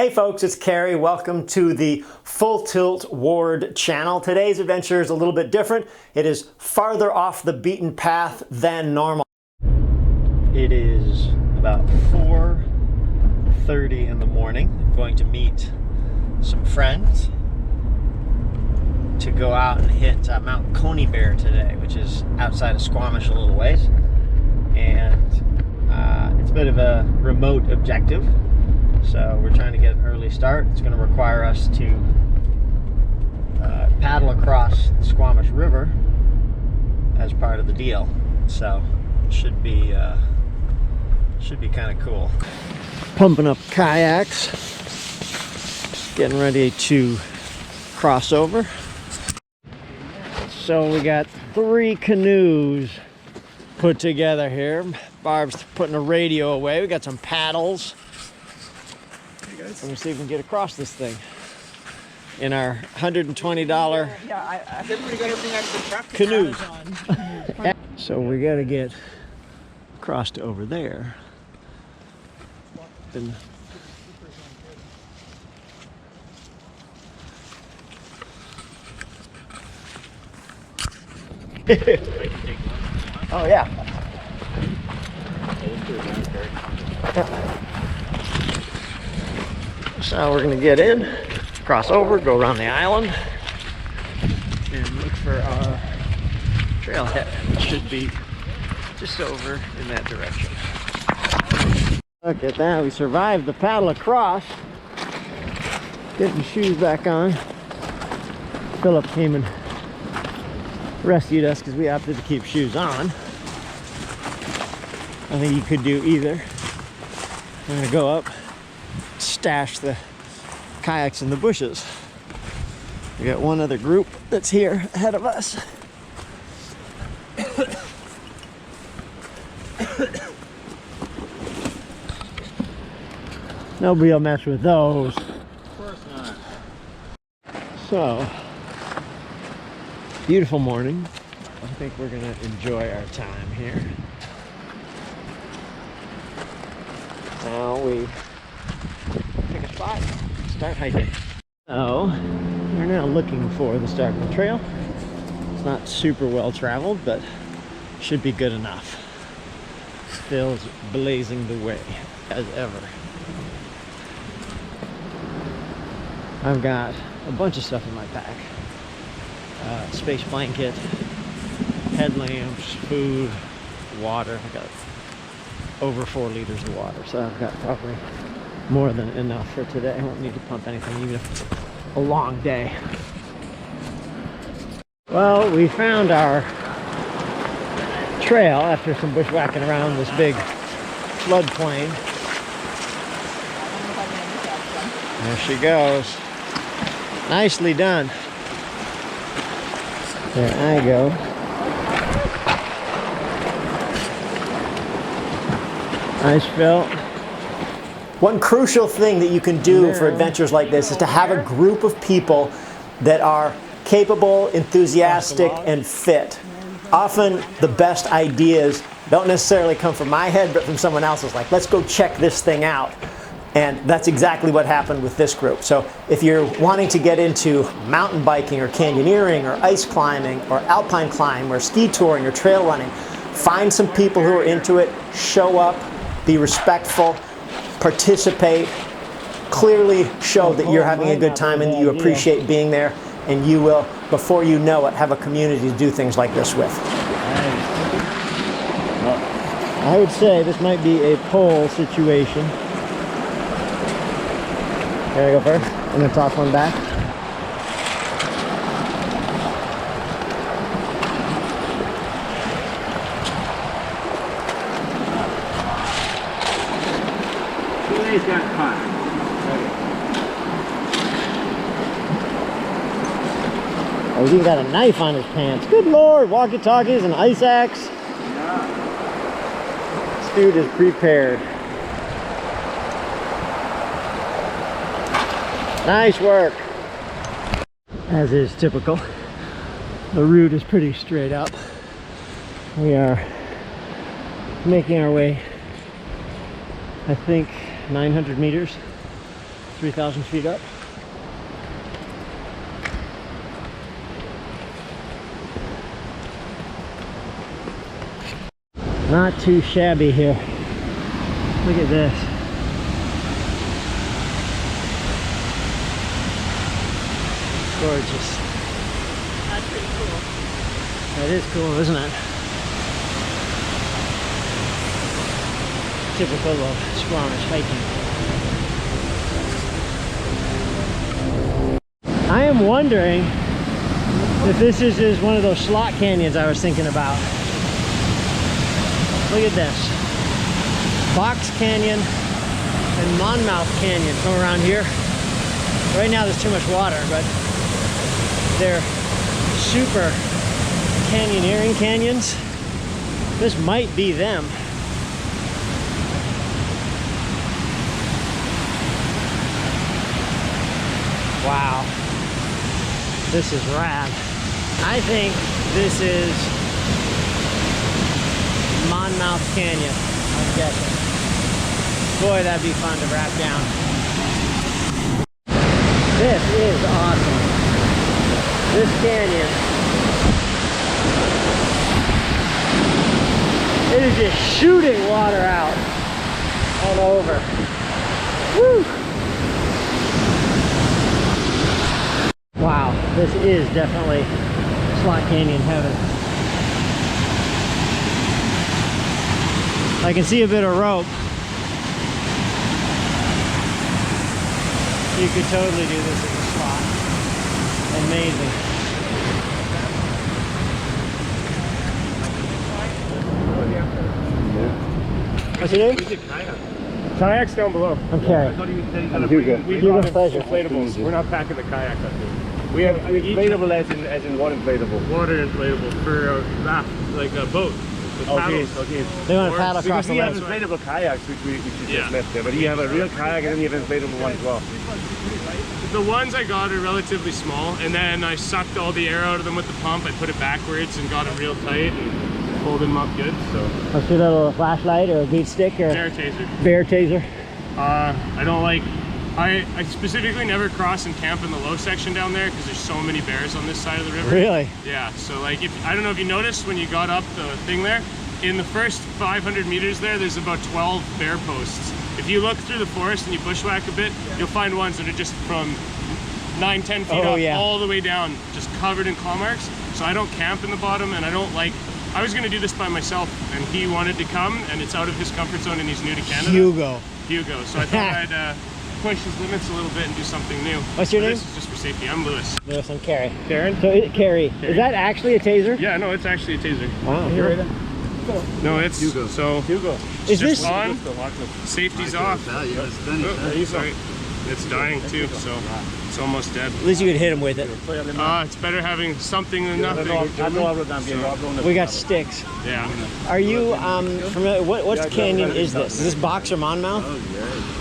Hey folks, it's Carrie. Welcome to the Full Tilt Ward channel. Today's adventure is a little bit different. It is farther off the beaten path than normal. It is about 4:30 in the morning. I'm going to meet some friends to go out and hit Mount Coney Bear today, which is outside of Squamish a little ways. And it's a bit of a remote objective. So we're trying to get an early start. It's going to require us to paddle across the Squamish River as part of the deal. So it should be kind of cool. Pumping up kayaks, getting ready to cross over. So we got 3 canoes put together here. Barb's putting a radio away. We got some paddles. Let me see if we can get across this thing in our $120 canoe. So we got to get across to over there. Then oh yeah. So we're going to get in, cross over, go around the island, and look for our trailhead, which should be just over in that direction. Look at that, we survived the paddle across. Getting shoes back on. Philip came and rescued us because we opted to keep shoes on. I think you could do either. I'm going to go up, stash the kayaks in the bushes. We got one other group that's here ahead of us. Nobody will mess with those. Of course not. So, beautiful morning. I think we're gonna enjoy our time here. Now we pick a spot, start hiking. So, we're now looking for the start of the trail. It's not super well traveled, but should be good enough. Phil's blazing the way, as ever. I've got a bunch of stuff in my pack. Space blanket, headlamps, food, water. I got over 4 liters of water, so I've got probably more than enough for today. I won't need to pump anything, even if it's a long day. Well, we found our trail after some bushwhacking around this big floodplain. There she goes. Nicely done. There I go. Nice, Phil. One crucial thing that you can do for adventures like this is to have a group of people that are capable, enthusiastic, and fit. Often the best ideas don't necessarily come from my head, but from someone else's. Like, let's go check this thing out. And that's exactly what happened with this group. So if you're wanting to get into mountain biking or canyoneering or ice climbing or alpine climb or ski touring or trail running, find some people who are into it, show up, be respectful, participate, clearly show that you're having a good time and that you appreciate being there, and you will, before you know it, have a community to do things like this with. I would say this might be a pole situation. Here I go first, and then toss one back. Today's got caught. Oh, he's even got a knife on his pants. Good Lord, walkie-talkies and ice axe. Yeah. This dude is prepared. Nice work. As is typical, the route is pretty straight up. We are making our way, I think, 900 meters 3,000 feet up. Not too shabby here. Look at this. Gorgeous. That's pretty cool. That is cool, isn't it? Typical of Squamish hiking. I am wondering if this is one of those slot canyons I was thinking about. Look at this. Box Canyon and Monmouth Canyon come around here. Right now there's too much water, but they're super canyoneering canyons. This might be them. Wow. This is rad. I think this is Monmouth Canyon, I'm guessing. Boy, that'd be fun to wrap down. This is awesome. This canyon, it is just shooting water out all over. Woo! Wow, this is definitely slot canyon heaven. I can see a bit of rope. You could totally do this as a slot. Amazing. What's your name? Kayaks down below. I'm Carrie. We Hugo, brought pleasure. inflatables. We're not packing the kayaks up here. We have inflatable as in what inflatable? Water inflatable for a raft, like a boat. With paddles. Okay. They want to Or- paddle across Because the we have lake. inflatable kayaks, which we Yeah. just left there. But you have a real kayak and then you have inflatable one as well. The ones I got are relatively small, and then I sucked all the air out of them with the pump. I put it backwards and got it real tight and pulled them up good. So Let's do a little flashlight or a beat stick or bear taser. bear taser. I don't like. I specifically never cross and camp in the low section down there because there's so many bears on this side of the river. Really? Yeah. So like, if I don't know if you noticed when you got up the thing there, in the first 500 meters there's about 12 bear posts. If you look through the forest and you bushwhack a bit, you'll find ones that are just from 9-10 feet Oh, up yeah. all the way down, just covered in claw marks. So I don't camp in the bottom, and I don't like. I was gonna do this by myself, and he wanted to come, and it's out of his comfort zone, and he's new to Canada. Hugo. Hugo. So I thought I'd push his limits a little bit and do something new. What's your So name? This is just for safety. I'm Lewis. Lewis, I'm Carrie. Karen? So, Carrie, is that actually a taser? Yeah, no, it's actually a taser. Wow. No, it's Hugo. So Hugo. Is just this? on. Safety's off. Oh, sorry. It's dying too, so it's almost dead. At least you could hit him with it. It's better having something than nothing. We got sticks. Yeah. Are you familiar? What canyon is this? Is this Box or Monmouth?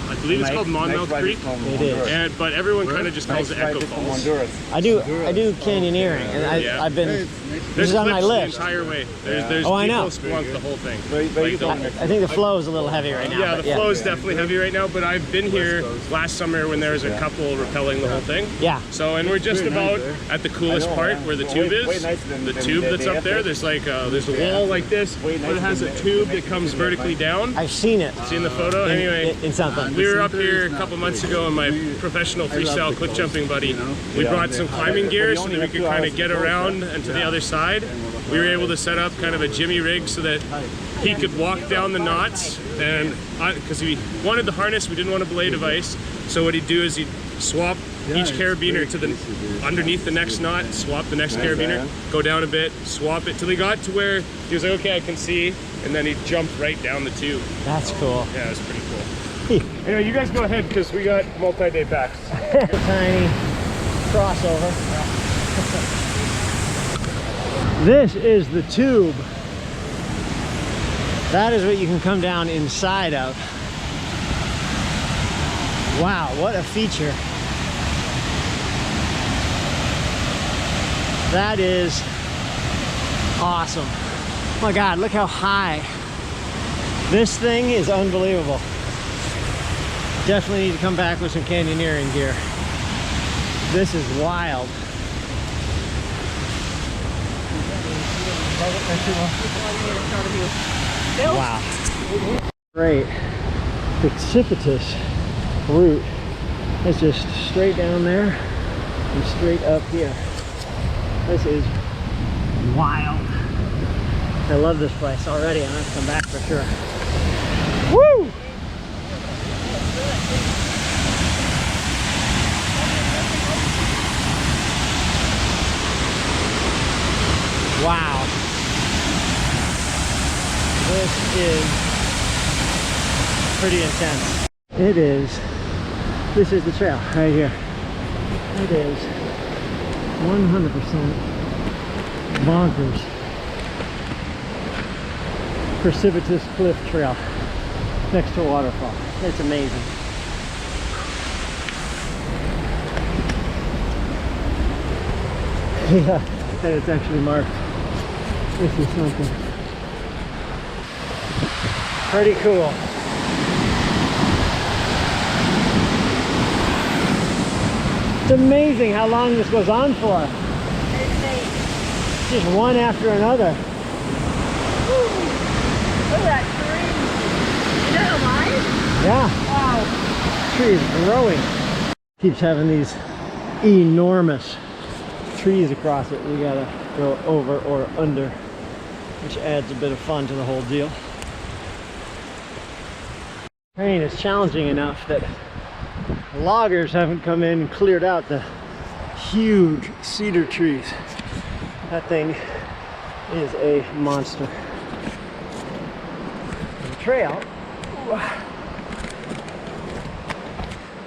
I believe it's called Monmouth Creek. It is. But everyone kind of just calls it Echo Falls. I do canyoneering, and Yeah. I've been. There's This is on my cliffs list. the entire way. There's Oh, I know. people splunk the whole thing. I think the flow is a little heavy right now. Yeah, but the flow is definitely heavy right now, but I've been here last summer when there was a couple rappelling the whole thing. Yeah. So, and we're just about at the coolest part where the tube is. The tube that's up there, there's like there's a wall like this, but it has a tube that comes vertically down. I've seen it. Seen the photo? Anyway, in something. we were up here a couple months ago, and my professional freestyle cliff jumping buddy, we brought some climbing gear so that we could kind of get around and to the other side. We were able to set up kind of a jimmy rig so that he could walk down the knots, and because we wanted the harness, we didn't want a belay device. So what he'd do is he'd swap each carabiner to the underneath the next knot, swap the next carabiner, go down a bit, swap it till he got to where he was like, okay, I can see, and then he jumped right down the tube. That's cool. Yeah, it was pretty cool. Anyway, you guys go ahead because we got multi-day packs. Tiny crossover. This is the tube. That is what you can come down inside of. Wow, what a feature. That is awesome. Oh my God, look how high. This thing is unbelievable. Definitely need to come back with some canyoneering gear. This is wild. Wow. Great. Precipitous route. It's just straight down there and straight up here. This is wild. I love this place already. I'm gonna have to come back for sure. Woo! Wow. This is pretty intense. It is. This is the trail right here. It is 100% bonkers. Precipitous cliff trail next to a waterfall. It's amazing. Yeah, and it's actually marked. This is something pretty cool. It's amazing how long this goes on for. Just one after another. Look at that tree. Is that alive? Yeah. Wow. The tree is growing. Keeps having these enormous trees across it. We gotta go over or under, which adds a bit of fun to the whole deal. Terrain is challenging enough that loggers haven't come in and cleared out the huge cedar trees. That thing is a monster. The trail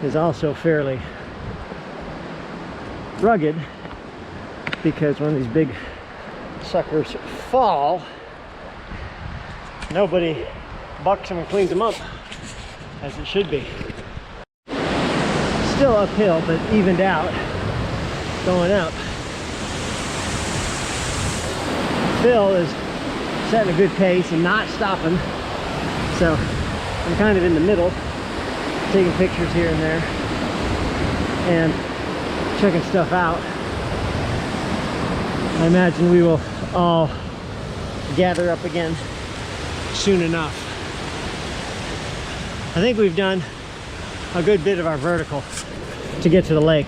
is also fairly rugged because when these big suckers fall, nobody bucks them and cleans them up as it should be. Still uphill, but evened out going up. Phil is setting a good pace and not stopping, so I'm kind of in the middle, taking pictures here and there and checking stuff out. I imagine we will all gather up again soon enough. I think we've done a good bit of our vertical to get to the lake.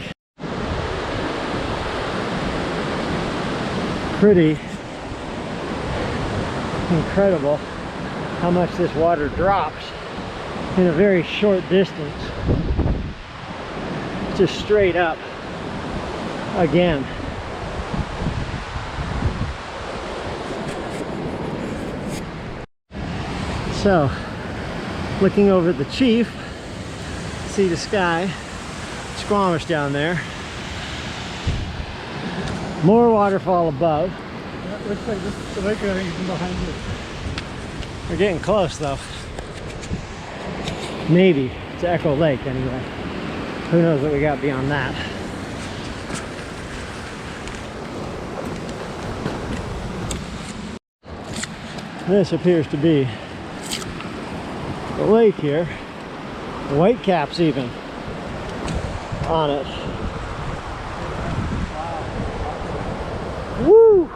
Pretty incredible how much this water drops in a very short distance. Just straight up again. So, looking over at the Chief, see the sky, Squamish down there. More waterfall above. Yeah, looks like this, the lake I think is from behind you. We're getting close though. Maybe. It's Echo Lake anyway. Who knows what we got beyond that. This appears to be the lake here. The white caps even on it. Woo!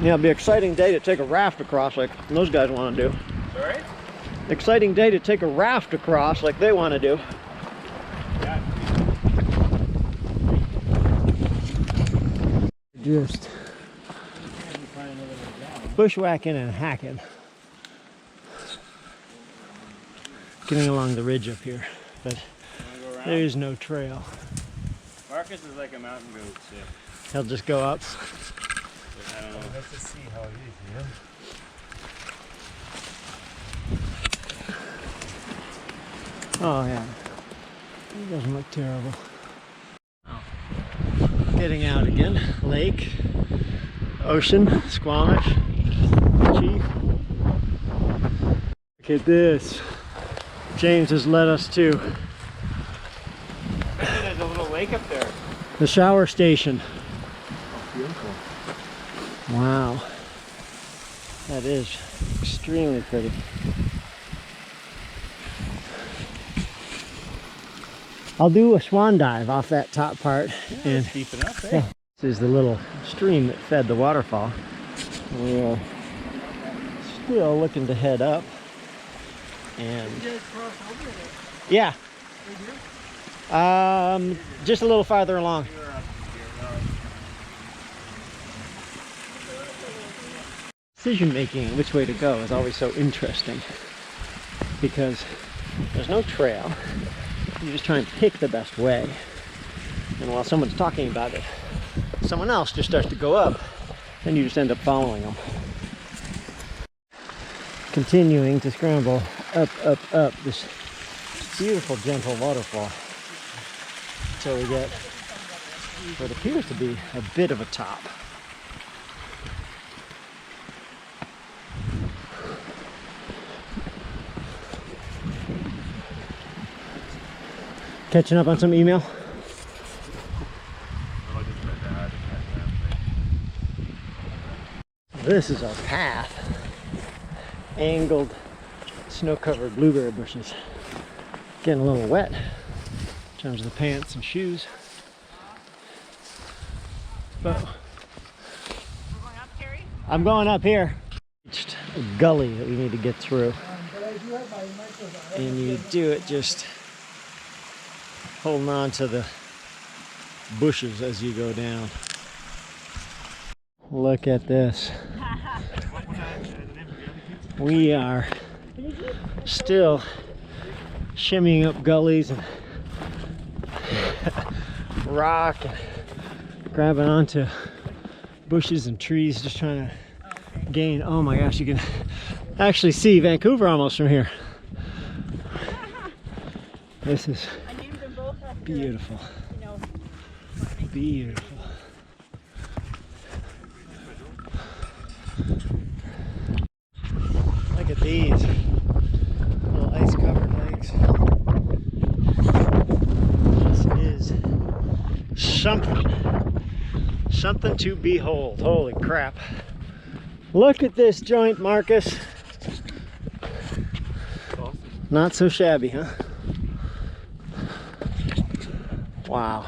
Yeah, it'll be an exciting day to take a raft across like those guys want to do. Sorry? Exciting day to take a raft across like they want to do. Yeah. Just bushwhacking and hacking. Getting along the ridge up here, but there is no trail. Marcus is like a mountain goat, so He'll just go up. I don't know. Let's just see how it is, yeah. Oh yeah, it doesn't look terrible. Getting out again, lake, ocean, Squamish, Chief. Look at this. James has led us to There's a little lake up there. the shower station. Beautiful. Wow. That is extremely pretty. I'll do a swan dive off that top part. And Deep enough, eh? yeah, this is the little stream that fed the waterfall. We are still looking to head up. And yeah. Just a little farther along. Decision making, which way to go, is always so interesting because there's no trail. You just try and pick the best way. And while someone's talking about it, someone else just starts to go up, and you just end up following them. Continuing to scramble up, up, up this beautiful, gentle waterfall until we get what appears to be a bit of a top. Catching up on some email? This is our path. Angled, snow-covered blueberry bushes. Getting a little wet in terms of the pants and shoes. But We're going up, Terry? I'm going up here. Reached a gully that we need to get through. And you do it just holding on to the bushes as you go down. Look at this. We are still shimmying up gullies and rock and grabbing onto bushes and trees, just trying to gain. Oh my gosh, you can actually see Vancouver almost from here. This is beautiful. Beautiful. Look at these little ice-covered lakes. This is something to behold. Holy crap. Look at this joint, Marcus. Not so shabby, huh? Wow.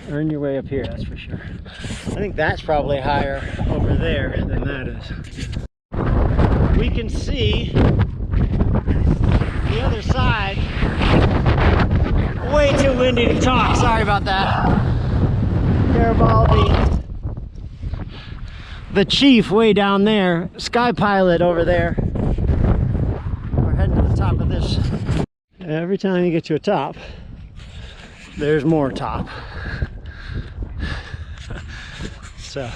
Earn your way up here, that's for sure. I think that's probably higher over there than that is. We can see the other side. Way too windy to talk, sorry about that. Garibaldi, the chief way down there, Sky Pilot over there. We're heading to the top of this. Every time you get to a top, there's more top. So,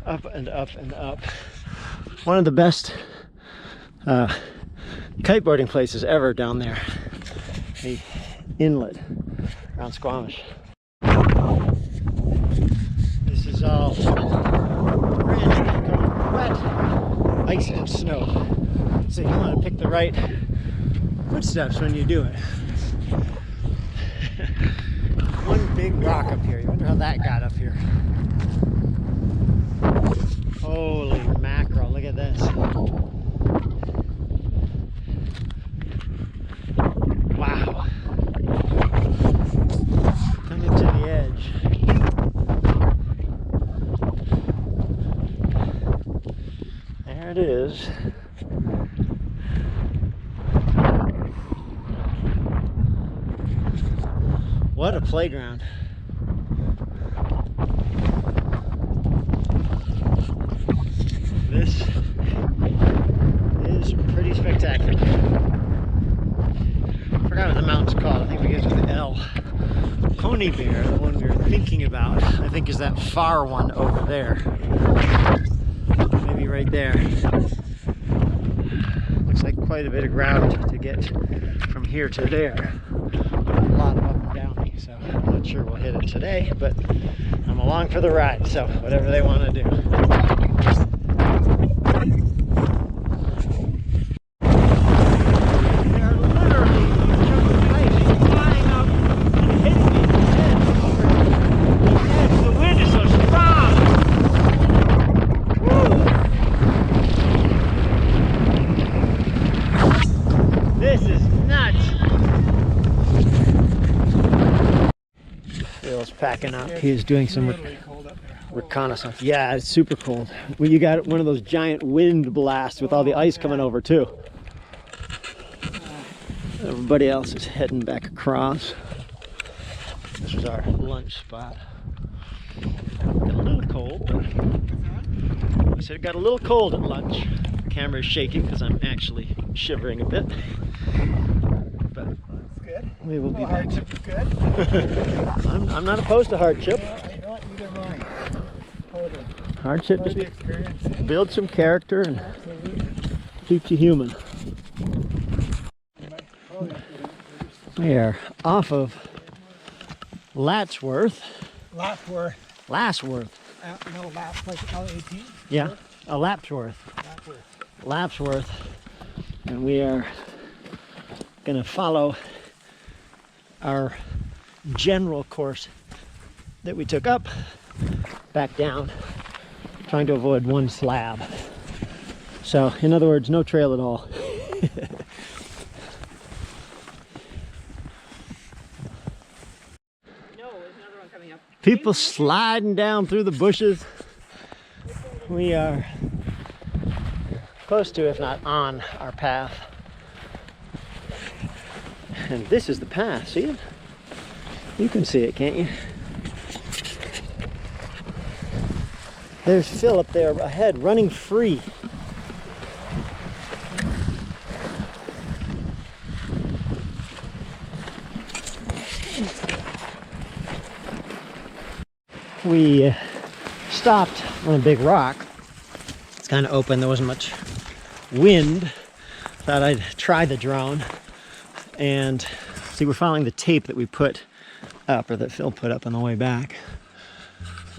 up and up and up. One of the best kiteboarding places ever down there. The inlet around Squamish. This is all brand new, wet, ice and snow. So you want to pick the right footsteps when you do it. One big rock up here. You wonder how that got up here. Holy mackerel, look at this. Wow. Coming to the edge. There it is. What a playground. This is pretty spectacular. I forgot what the mountain's called. I think we get to the L. Coney Bear, the one we were thinking about, I think is that far one over there. Maybe right there. Looks like quite a bit of ground to get from here to there. A lot of up and downy, so I'm not sure we'll hit it today, but I'm along for the ride, so whatever they want to do. They're literally flying up and backing up. He is doing some Really cold up there. reconnaissance. Yeah, it's super cold. Well, you got one of those giant wind blasts with all the ice coming over too. Everybody else is heading back across. This is our lunch spot. Got a little cold, but I said it got a little cold at lunch. The camera is shaking because I'm actually shivering a bit. But That's good. we will be Well, back. hardship is good. I'm not opposed to hardship. I know, either am I. Totally. Hardship Part of the just experience. builds some character and Absolutely. keeps you human. Oh, yeah. We are off of Lapworth. Lapworth. Lapworth. No, Lap, like L-A-T. Yeah, Lapworth. Lapworth. Lapworth. And we are going to follow our general course that we took up, back down, trying to avoid one slab. So, in other words, no trail at all. People sliding down through the bushes. We are close to, if not on, our path. And this is the path, see it? You can see it, can't you? There's Phil up there ahead, running free. We stopped on a big rock. It's kind of open, there wasn't much wind. Thought I'd try the drone. And see, we're following the tape that we put up, or that Phil put up on the way back.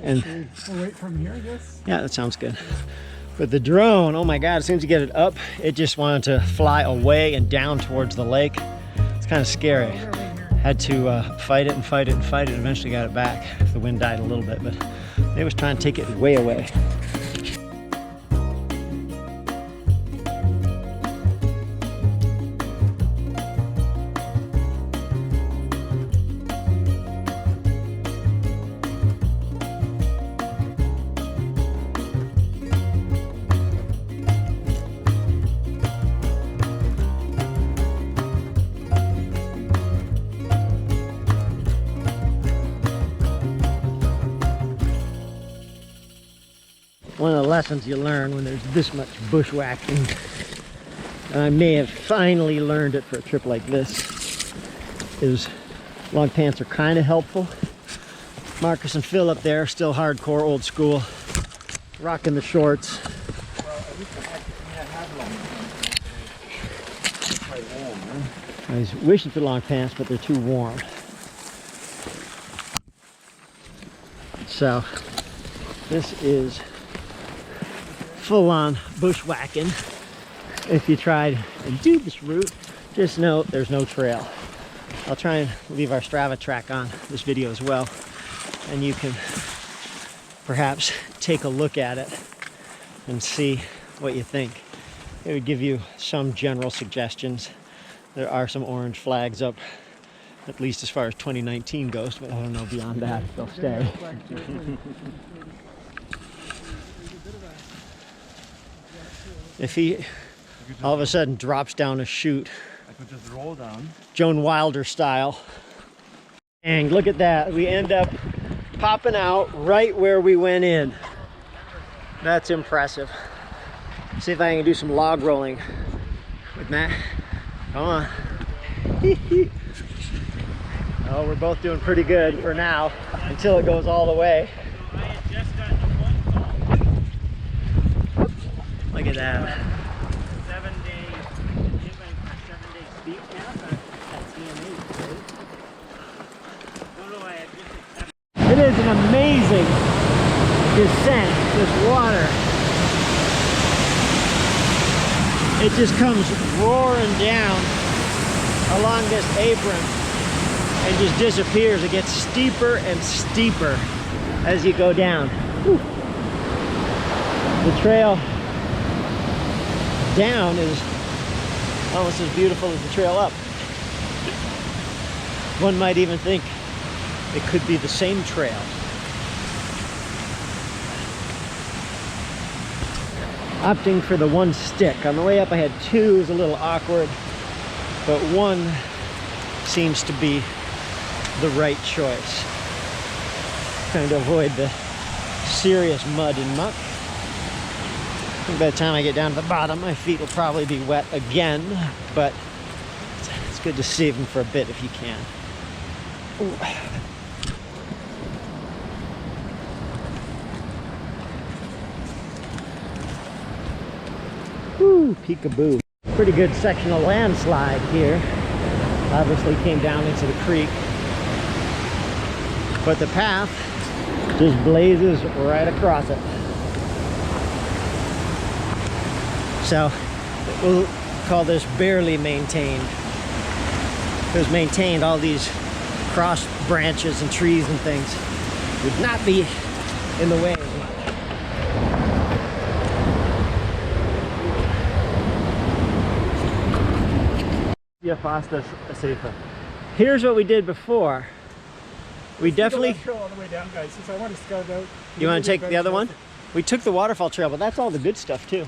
And We'll wait from here, I guess. yeah, that sounds good. But the drone, oh my God, as soon as you get it up, it just wanted to fly away and down towards the lake. It's kind of scary. Had to fight it and fight it and fight it. Eventually got it back. The wind died a little bit, but it was trying to take it way away. One of the lessons you learn when there's this much bushwhacking, and I may have finally learned it for a trip like this, is long pants are kind of helpful. Marcus and Phil up there, still hardcore, old school, rocking the shorts. I was wishing for long pants, but they're too warm. So, this is full-on bushwhacking. If you tried and do this route, just know there's no trail. I'll try and leave our Strava track on this video as well, and you can perhaps take a look at it and see what you think. It would give you some general suggestions. There are some orange flags up, at least as far as 2019 goes, but I don't know beyond that if they'll stay. If he all of a sudden drops down a chute, I could just roll down. Joan Wilder style. And look at that, we end up popping out right where we went in. That's impressive. See if I can do some log rolling with Matt. Come on. Oh, we're both doing pretty good for now, until it goes all the way. I had just gotten a phone call. Look at that. 7-day, given a 7-day speed cap at TMA. No, I had just accepted. It is an amazing descent, this water. It just comes roaring down along this apron and just disappears. It gets steeper and steeper as you go down. Whew. The trail down is almost as beautiful as the trail up. One might even think it could be the same trail. Opting for the one stick. On the way up I had two, it was a little awkward, but one seems to be the right choice. Trying to avoid the serious mud and muck. I think by the time I get down to the bottom, my feet will probably be wet again, but it's good to save them for a bit if you can. Ooh. Woo, peekaboo. Pretty good sectional landslide here. Obviously came down into the creek, but the path just blazes right across it. So we'll call this barely maintained. If it was maintained, all these cross branches and trees and things would not be in the way as much. Yeah, faster, safer. Here's what we did before. We definitely... Trail all the way down, guys, since I want to scout out. You want to take the other one? We took the waterfall trail, but that's all the good stuff too.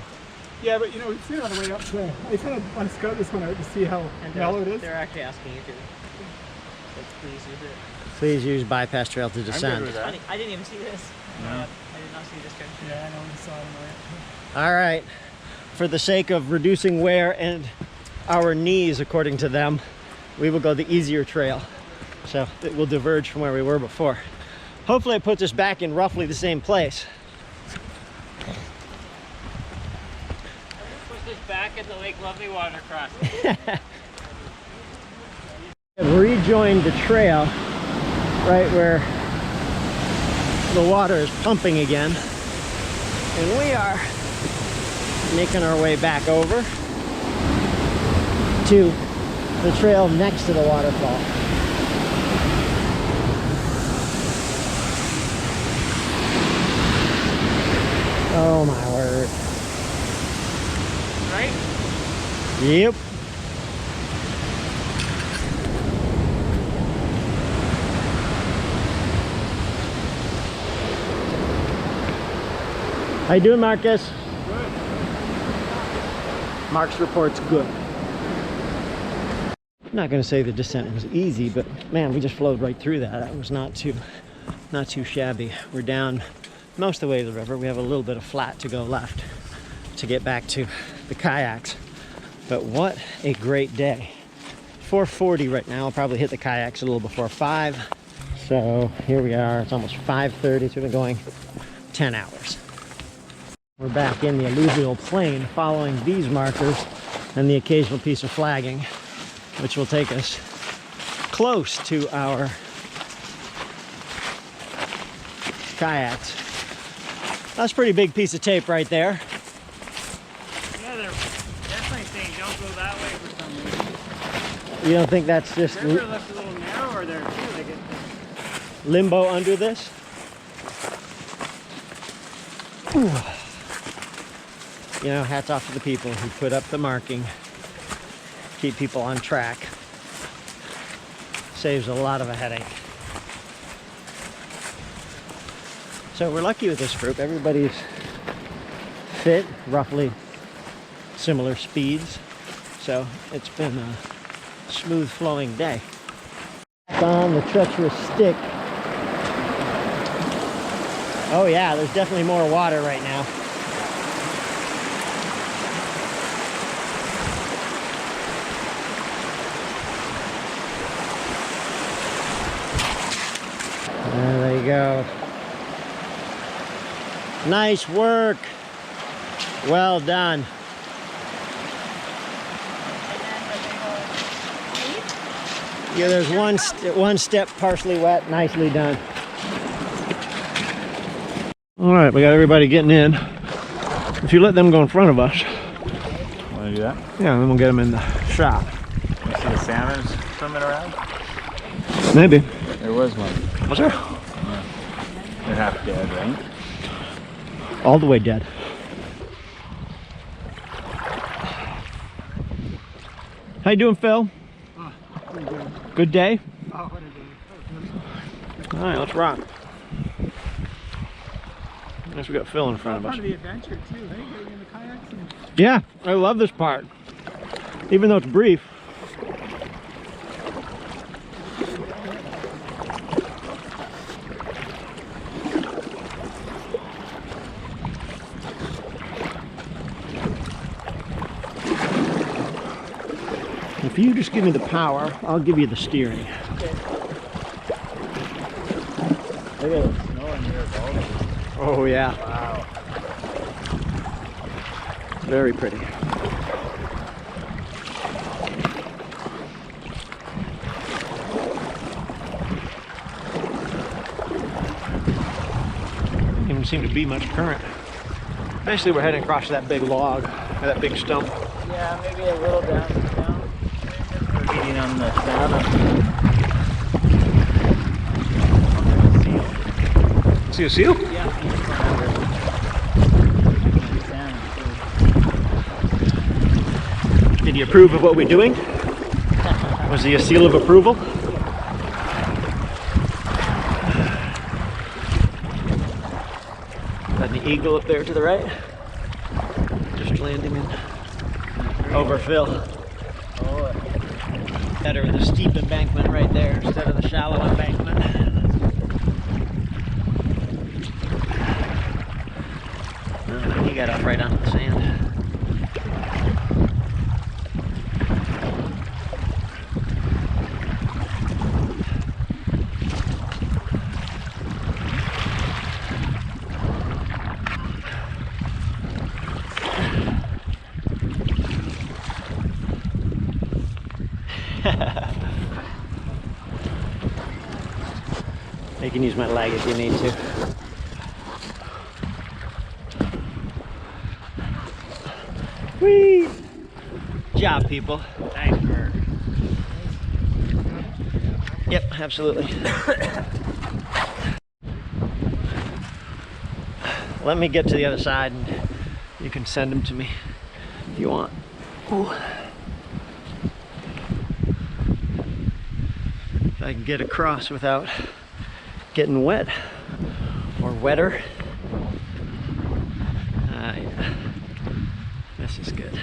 Yeah, but you know, we've seen it on the way up today. I just want to scout this one out to see how mellow it is. They're actually asking you to. Like, please use it. Please use bypass trail to descend. Funny, I didn't even see this. No. I did not see this guy. Yeah, I know, we saw it on the way up. All right. For the sake of reducing wear and our knees, according to them, we will go the easier trail. So it will diverge from where we were before. Hopefully it puts us back in roughly the same place. Push this back at the Lake Lovely water crossing. I've rejoined the trail right where the water is pumping again. And we are making our way back over to the trail next to the waterfall. Oh my word. Right? Yep. How you doing, Marcus? Good. Mark's report's good. I'm not going to say the descent was easy, but man, we just flowed right through that. That was not too shabby. We're down most of the way to the river. We have a little bit of flat to go left to get back to the kayaks. But what a great day. 4:40 right now. I'll probably hit the kayaks a little before 5. So here we are. It's almost 5:30. So we've been going 10 hours. We're back in the alluvial plain following these markers and the occasional piece of flagging, which will take us close to our kayaks. That's a pretty big piece of tape right there. Yeah, they're definitely saying don't go that way for some reason. You don't think that's just The river looks a little narrower there too. Like limbo under this? Ooh. You know, hats off to the people who put up the marking, keep people on track. Saves a lot of a headache. So we're lucky with this group. Everybody's fit, roughly similar speeds. So it's been a smooth flowing day. On the treacherous stick. Oh yeah, there's definitely more water right now. There you go. Nice work. Well done. Yeah, there's one step partially wet. Nicely done. All right, we got everybody getting in. If you let them go in front of us. Want to do that? Yeah, then we'll get them in the shop. You see the salmon swimming around? Maybe. There was one. Was there? They're half dead, right? All the way dead. How you doing, Phil? Pretty good. Good day? Oh, what a day. All right, let's rock. Guess we got Phil in front of us. Part of the adventure too, hey? Getting in the kayaks and... Yeah, I love this part. Even though it's brief. If you just give me the power, I'll give you the steering. Look at the snow in here, Baldy. Oh yeah. Wow. Very pretty. Doesn't even seem to be much current. Basically, we're heading across that big log, or that big stump. Yeah, maybe a little down. We're getting on the salmon. See a seal? Yeah. Did he approve of what we're doing? Was he a seal of approval? Got an eagle up there to the right. Just landing in over Phil. Better with the steep embankment right there instead of the shallow embankment. He got up right onto the sand. You can use my leg if you need to. Whee! Good job, people. Thanks, Bert. Yep, absolutely. Let me get to the other side and you can send them to me if you want. Ooh. If I can get across without getting wet or wetter. Yeah. This is good.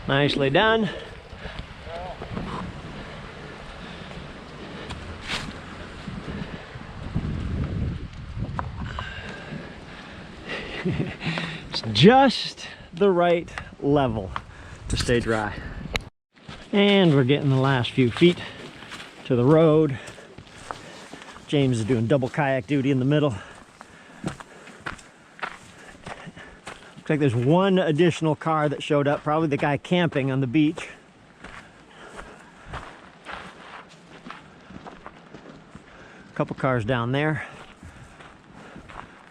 Nicely done. It's just the right level to stay dry. And we're getting the last few feet to the road. James is doing double kayak duty in the middle. Looks like there's one additional car that showed up, probably the guy camping on the beach. A couple cars down there.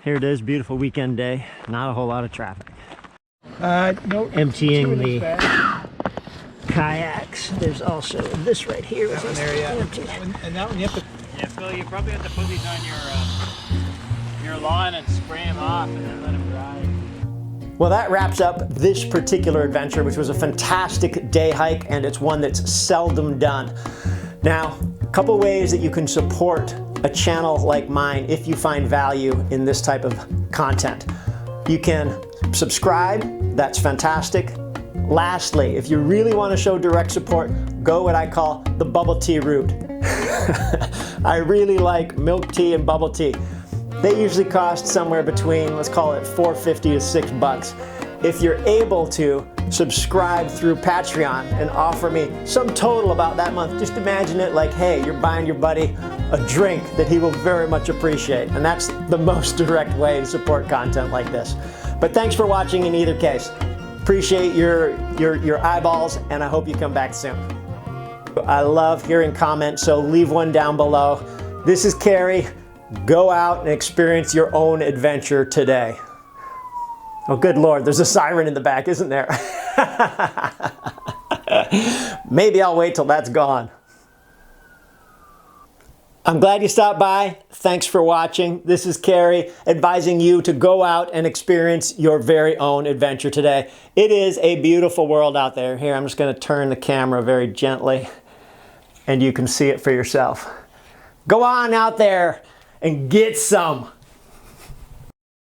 Here it is, beautiful weekend day. Not a whole lot of traffic. No. Emptying the kayaks. There's also this right here. That one there, yeah. And that one you have to... Yeah, Phil, you probably have to put these on your lawn and spray them off and then let them dry. Well, that wraps up this particular adventure, which was a fantastic day hike, and it's one that's seldom done. Now, a couple ways that you can support a channel like mine if you find value in this type of content. You can subscribe, that's fantastic. Lastly, if you really want to show direct support, go what I call the bubble tea route. I really like milk tea and bubble tea. They usually cost somewhere between, let's call it $4.50 to $6. If you're able to subscribe through Patreon and offer me some total about that month, just imagine it like, hey, you're buying your buddy a drink that he will very much appreciate. And that's the most direct way to support content like this. But thanks for watching in either case. Appreciate your eyeballs, and I hope you come back soon. I love hearing comments, so leave one down below. This is Carrie. Go out and experience your own adventure today. Oh, good Lord, there's a siren in the back, isn't there? Maybe I'll wait till that's gone. I'm glad you stopped by. Thanks for watching. This is Carrie advising you to go out and experience your very own adventure today. It is a beautiful world out there. Here, I'm just going to turn the camera very gently and you can see it for yourself. Go on out there and get some.